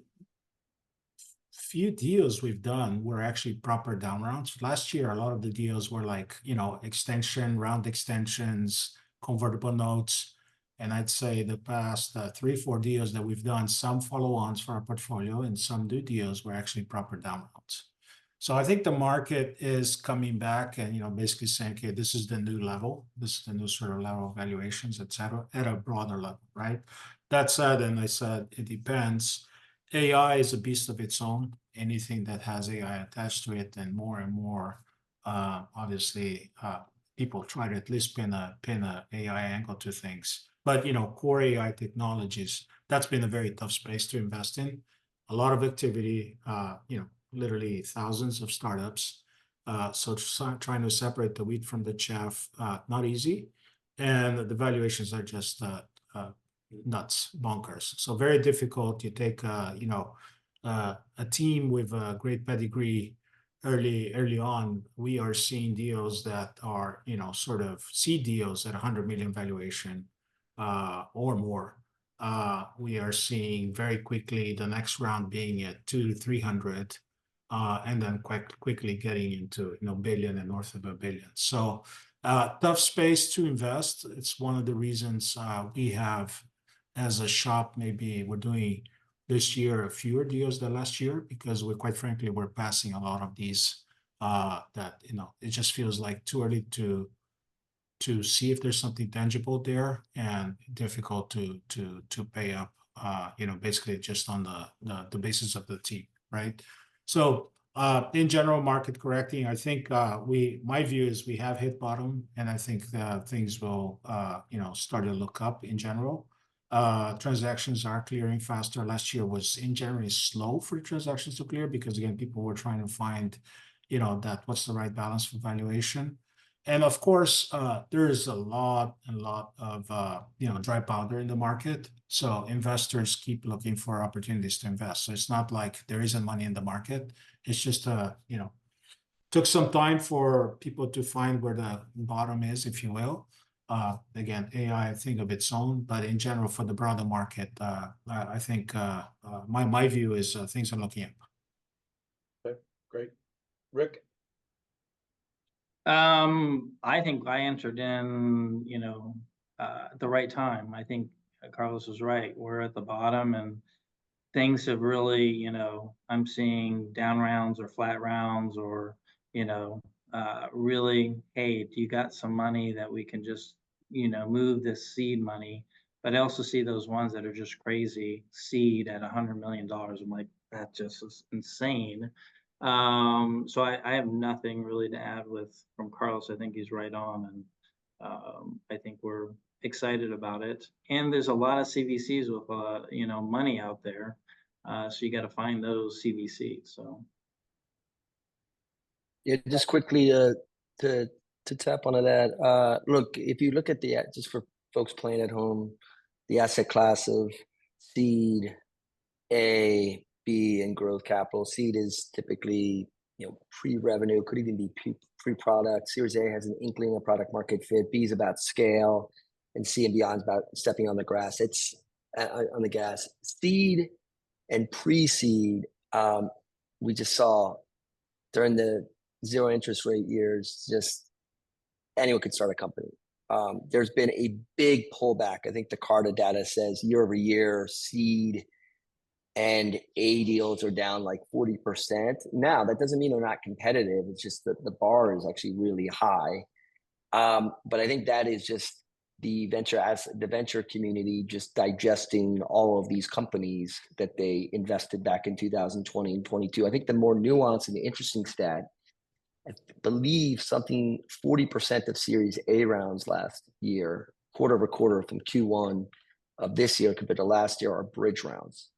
few deals we've done were actually proper down rounds. Last year, a lot of the deals were like, round extensions, convertible notes. And I'd say the past 3-4 deals that we've done, some follow-ons for our portfolio and some new deals were actually proper down rounds. So I think the market is coming back and, basically saying, okay, this is the new level. This is the new sort of level of valuations, et cetera, at a broader level, right? That said, and I said, it depends. AI is a beast of its own. Anything that has AI attached to it, and more, obviously, people try to at least pin a AI angle to things. But core AI technologies, that's been a very tough space to invest in. A lot of activity, literally thousands of startups. So trying to separate the wheat from the chaff, not easy. And the valuations are just nuts, bonkers. So very difficult. You take a team with a great pedigree early on. We are seeing deals that are sort of seed deals at 100 million valuation or more. We are seeing very quickly the next round being at 200-300, and then quickly getting into billion and north of $1 billion. So tough space to invest. It's one of the reasons we have, as a shop, maybe we're doing this year fewer deals than last year, because quite frankly, we're passing a lot of these that it just feels like too early to see if there's something tangible there, and difficult to pay up, basically just on the basis of the team, right? So in general, market correcting, I think my view is we have hit bottom, and I think that things will start to look up in general. Transactions are clearing faster. Last year was in generally slow for transactions to clear, because again, people were trying to find that what's the right balance for valuation. And of course, there is a lot of dry powder in the market. So investors keep looking for opportunities to invest. So it's not like there isn't money in the market. It's just took some time for people to find where the bottom is, if you will. Again, AI, I think of its own, but in general, for the broader market, I think my view is things are looking up. Okay, great. Rick? I think I answered in, the right time. I think Carlos is right. We're at the bottom, and things have really, I'm seeing down rounds or flat rounds, or, really, hey, do you got some money that we can just, move this seed money? But I also see those ones that are just crazy, seed at $100 million. I'm like, that just is insane. So I have nothing really to add from Carlos. I think he's right on, and I think we're excited about it. And there's a lot of CVCs with money out there, so you got to find those CVCs. So Yeah, just quickly to tap onto that. Look, if you look at just for folks playing at home, the asset class of seed, A, B, and growth capital. Seed is typically pre-revenue, could even be pre-product. Series A has an inkling of product market fit. B is about scale. and C and beyond is about stepping on the grass. It's on the gas. Seed and pre-seed, we just saw during the zero interest rate years, just anyone could start a company. There's been a big pullback. I think the Carta data says year over year, seed and A deals are down like 40%. Now, that doesn't mean they're not competitive. It's just that the bar is actually really high. But I think that is just the venture community just digesting all of these companies that they invested back in 2020 and 22. I think the more nuanced and the interesting stat, I believe something 40% of Series A rounds last year, quarter over quarter from Q1 of this year compared to last year, are bridge rounds.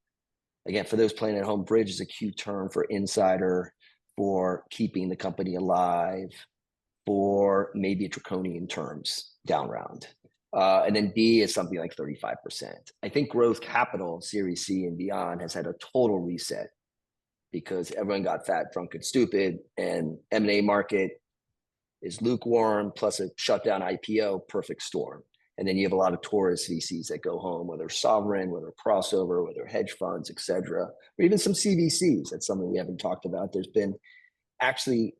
Again, for those playing at home, bridge is a Q term for insider, for keeping the company alive, for maybe draconian terms down round. And then B is something like 35%. I think growth capital, Series C and beyond, has had a total reset because everyone got fat, drunk, and stupid, and M&A market is lukewarm, plus a shutdown IPO, perfect storm. And then you have a lot of tourist VCs that go home, whether sovereign, whether crossover, whether hedge funds, et cetera, or even some CVCs. That's something we haven't talked about. There's been actually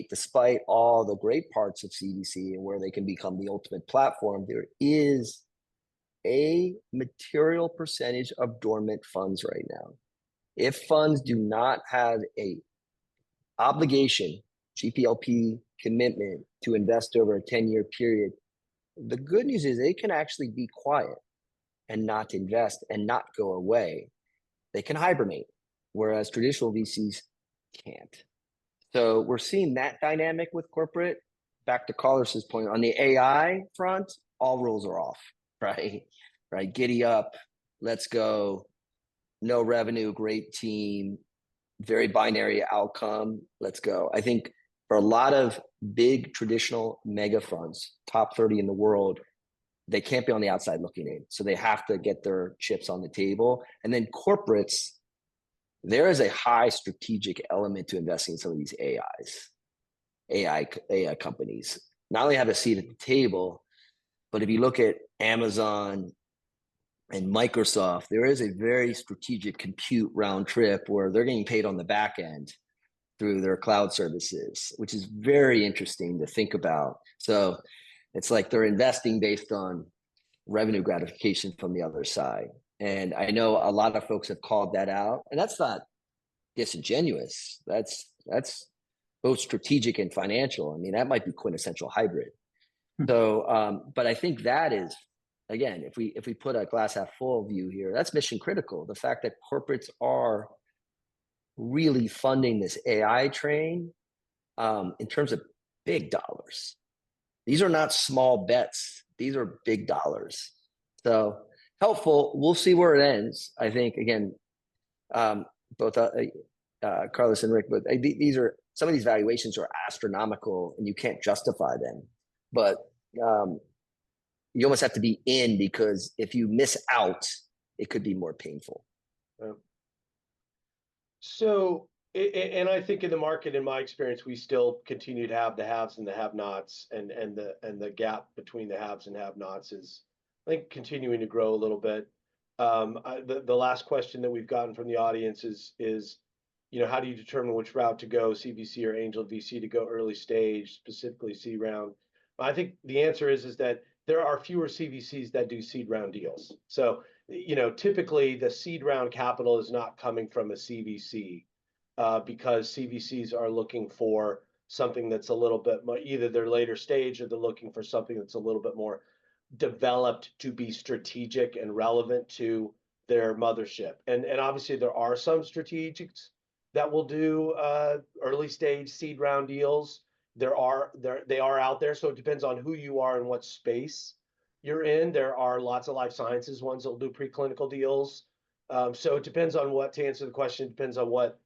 despite all the great parts of CVC and where they can become the ultimate platform, there is a material percentage of dormant funds right now. If funds do not have a obligation, GPLP commitment to invest over a 10-year period, the good news is they can actually be quiet and not invest and not go away. They can hibernate, whereas traditional VCs can't. So we're seeing that dynamic with corporate. Back to Carlos's point, on the AI front, all rules are off, right? Right, giddy up, let's go. No revenue, great team, very binary outcome, let's go. I think for a lot of big traditional mega funds, top 30 in the world, they can't be on the outside looking in. So they have to get their chips on the table. And then corporates, there is a high strategic element to investing in some of these AI companies. Not only have a seat at the table, but if you look at Amazon and Microsoft, there is a very strategic compute round trip where they're getting paid on the back end through their cloud services, which is very interesting to think about. So it's like they're investing based on revenue gratification from the other side. And I know a lot of folks have called that out, and that's not disingenuous. That's both strategic and financial. I mean, that might be quintessential hybrid. So, but I think that is, again, if we put a glass half full view here, that's mission critical. The fact that corporates are really funding this AI train in terms of big dollars. These are not small bets. These are big dollars. So helpful. We'll see where it ends. I think, again, both Carlos and Rick, but these are, some of these valuations are astronomical and you can't justify them. But you almost have to be in, because if you miss out, it could be more painful. So, and I think in the market, in my experience, we still continue to have the haves and the have-nots, and the gap between the haves and have-nots is, I think, continuing to grow a little bit. The last question that we've gotten from the audience is, you know, how do you determine which route to go, CVC or angel VC, to go early stage, specifically seed round? I think the answer is that there are fewer CVCs that do seed round deals. So, you know, typically the seed round capital is not coming from a CVC because CVCs are looking for something that's a little bit more, either they're later stage or they're looking for something that's a little bit more developed to be strategic and relevant to their mothership. And obviously there are some strategics that will do early stage seed round deals. They are out there. So it depends on who you are and what space you're in. There are lots of life sciences ones that will do preclinical deals. So it depends on what, to answer the question, it depends on what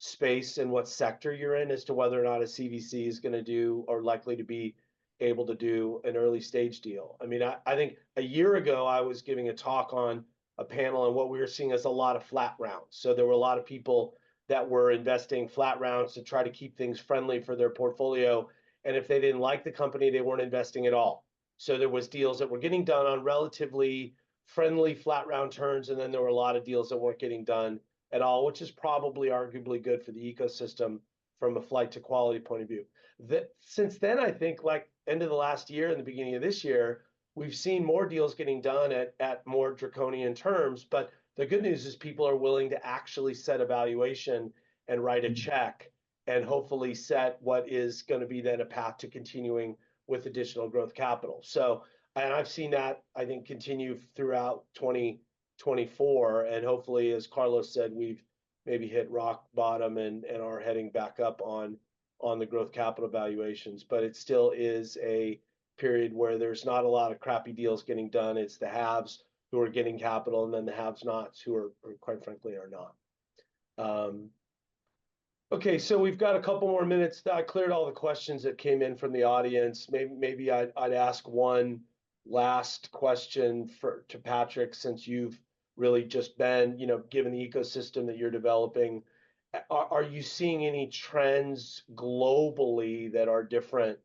space and what sector you're in as to whether or not a CVC is going to do or likely to be able to do an early stage deal. I mean, I think a year ago, I was giving a talk on a panel, and what we were seeing is a lot of flat rounds. So there were a lot of people that were investing flat rounds to try to keep things friendly for their portfolio. And if they didn't like the company, they weren't investing at all. So there was deals that were getting done on relatively friendly flat round turns, and then there were a lot of deals that weren't getting done at all, which is probably arguably good for the ecosystem from a flight to quality point of view. That since then, I think like end of the last year and the beginning of this year, we've seen more deals getting done at more draconian terms. But the good news is people are willing to actually set a valuation and write a check and hopefully set what is going to be then a path to continuing with additional growth capital. So, and I've seen that, I think, continue throughout 2024. And hopefully, as Carlos said, we've maybe hit rock bottom and are heading back up on the growth capital valuations. But it still is a period where there's not a lot of crappy deals getting done. It's the haves who are getting capital, and then the have-nots who are quite frankly, are not. Okay, so we've got a couple more minutes. I cleared all the questions that came in from the audience. Maybe I'd ask one last question to Patrick, since you've really just been, given the ecosystem that you're developing, are you seeing any trends globally that are different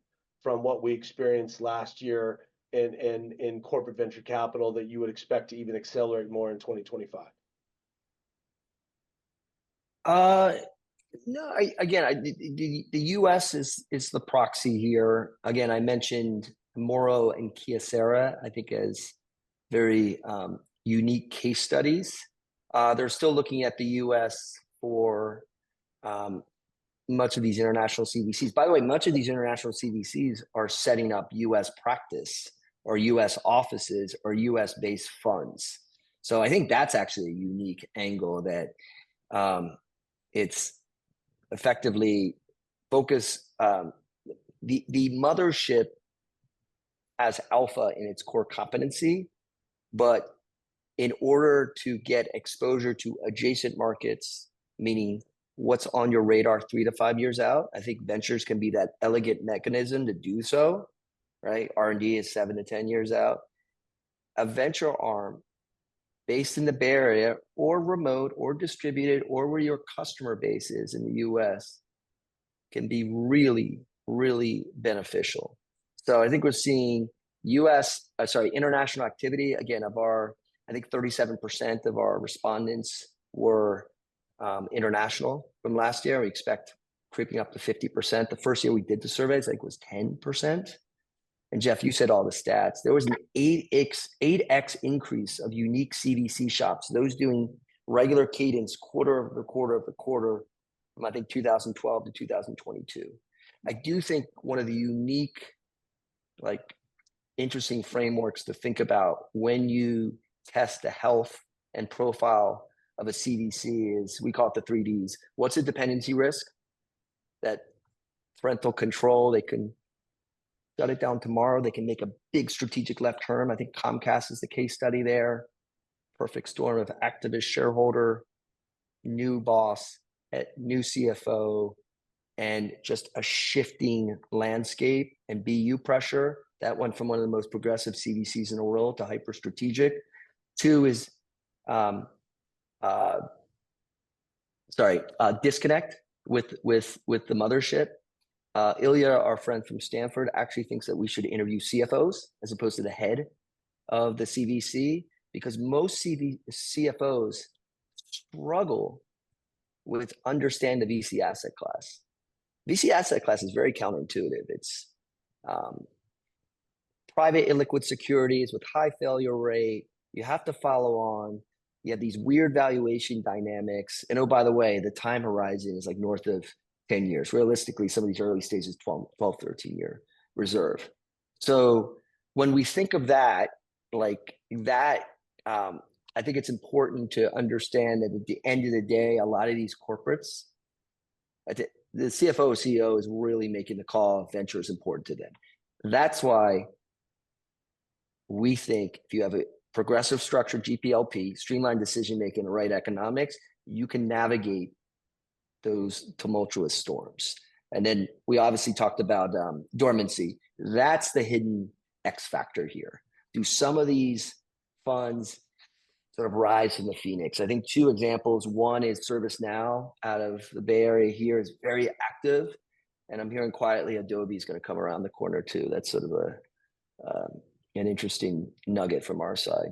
from what we experienced last year in corporate venture capital that you would expect to even accelerate more in 2025? No, the U.S. is the proxy here. Again, I mentioned Moro and Kyocera, I think, as very unique case studies. They're still looking at the U.S. for much of these international CVCs. By the way, much of these international CVCs are setting up U.S. practice or U.S. offices or U.S.-based funds. So I think that's actually a unique angle, that it's effectively focus. The mothership has alpha in its core competency, but in order to get exposure to adjacent markets, meaning what's on your radar 3 to 5 years out, I think ventures can be that elegant mechanism to do so, right? R&D is 7 to 10 years out. A venture arm based in the Bay Area or remote or distributed or where your customer base is in the US can be really, really beneficial. So I think we're seeing international activity. Again, I think 37% of our respondents were international from last year. We expect creeping up to 50%. The first year we did the surveys, I think, was 10%. And Jeff, you said all the stats. There was an 8x increase of unique CVC shops, those doing regular cadence quarter of the quarter from, I think, 2012 to 2022. I do think one of the unique, interesting frameworks to think about when you test the health and profile of a CVC is, we call it the 3Ds. What's a dependency risk? That parental control, they can shut it down tomorrow. They can make a big strategic left turn. I think Comcast is the case study there. Perfect storm of activist shareholder, new boss, new CFO, and just a shifting landscape and BU pressure. That went from one of the most progressive CVCs in the world to hyper strategic. Two is disconnect with the mothership. Ilya, our friend from Stanford, actually thinks that we should interview CFOs as opposed to the head of the CVC, because most CFOs struggle with understand the VC asset class. VC asset class is very counterintuitive. It's private illiquid securities with high failure rate. You have to follow on. You have these weird valuation dynamics. And oh, by the way, the time horizon is like north of 10 years. Realistically, some of these early stages, 12, 13-year reserve. So when we think of that, I think it's important to understand that at the end of the day, a lot of these corporates, the CFO or CEO is really making the call if venture is important to them. That's why we think if you have a progressive structured GPLP, streamlined decision-making, and right economics, you can navigate those tumultuous storms. And then we obviously talked about dormancy. That's the hidden X factor here. Do some of these funds sort of rise from the phoenix? I think two examples. One is ServiceNow out of the Bay Area here is very active. And I'm hearing quietly Adobe is going to come around the corner too. That's sort of an interesting nugget from our side.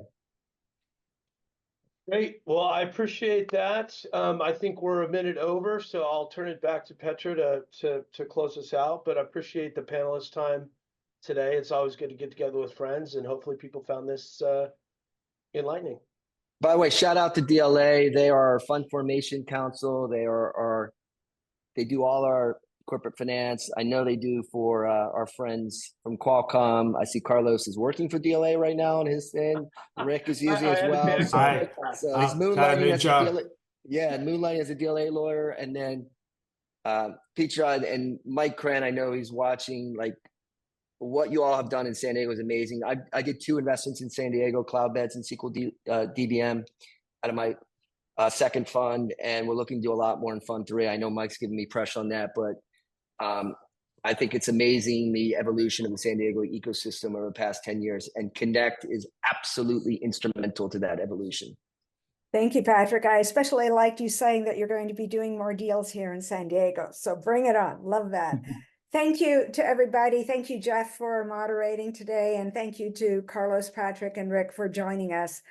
Great. Well, I appreciate that. I think we're a minute over, so I'll turn it back to Petra to close us out. But I appreciate the panelist time today. It's always good to get together with friends, and hopefully people found this enlightening. By the way, shout out to DLA. They are our fund formation council. They do all our corporate finance. I know they do for our friends from Qualcomm. I see Carlos is working for DLA right now on his end. Rick is using I as had to well. pay So, Hi. so he's Got a moonlighting new as a job. DLA. Yeah, moonlighting as a DLA lawyer. And then Petra and Mike Cran, I know he's watching. Like, what you all have done in San Diego is amazing. I did 2 investments in San Diego, Cloudbeds and SQL DBM out of my second fund, and we're looking to do a lot more in Fund 3. I know Mike's giving me pressure on that, but I think it's amazing the evolution of the San Diego ecosystem over the past 10 years, and Connect is absolutely instrumental to that evolution. Thank you, Patrick. I especially liked you saying that you're going to be doing more deals here in San Diego. So bring it on. Love that. Thank you to everybody. Thank you, Jeff, for moderating today. And thank you to Carlos, Patrick, and Rick for joining us.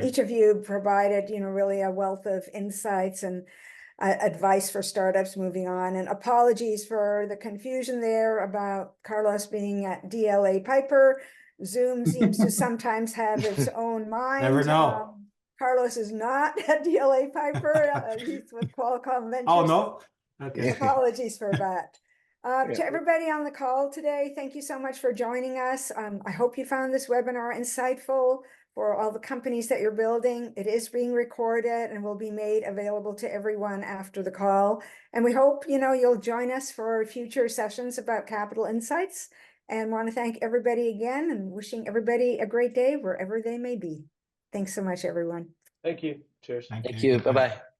Each of you provided, really a wealth of insights and advice for startups moving on. And apologies for the confusion there about Carlos being at DLA Piper. Zoom seems to sometimes have its own mind. Never know. Carlos is not at DLA Piper. He's with Qualcomm Ventures. Oh, no? Okay. Apologies for that. Yeah. To everybody on the call today, thank you so much for joining us. I hope you found this webinar insightful for all the companies that you're building. It is being recorded and will be made available to everyone after the call. And we hope, you'll join us for future sessions about capital insights, and want to thank everybody again and wishing everybody a great day wherever they may be. Thanks so much, everyone. Thank you. Cheers. Thank you. Bye-bye.